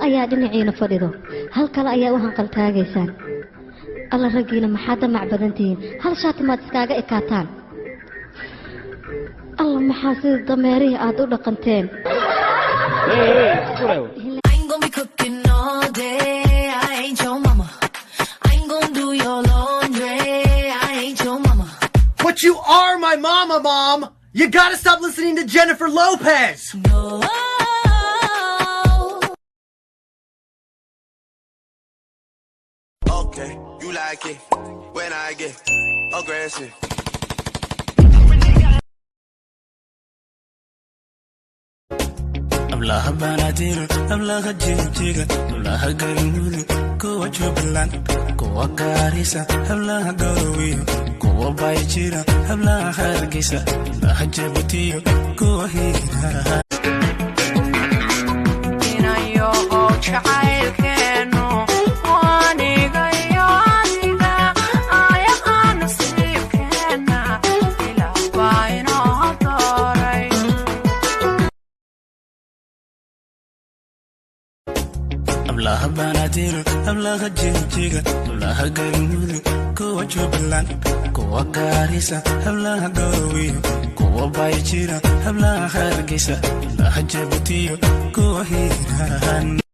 ayaa dhinaciina fadhido hal kale ayaa u hanqal taagaysaan alla ragiina maxaa damac badantihiin hal shaati maad iskaaga ekaataan alla maxaa sida dameerihii aad u dhaqanteen But you are my mama, Mom! You gotta stop listening to Jennifer Lopez! No. Okay, you like it when I get aggressive. Ablaha banadir, ablaha jiga, ablaha garimulu, kuwa jublan, kuwa garisa, ablaha garowi, kuwa bayjira, ablaha hargisa, ablaha jabutiyo, kuwa hira. Inayo chailkeno, waniga yaniga, ayahan sifkena, ila bayno doray. Ablaha banadir, ablaha jiga, ablaha garimulu, kuwa jublan, kuwa garisa, ablaha garowi, kuwa bayjira, ablaha hargisa, ablaha jabutiyo, kuwa hira.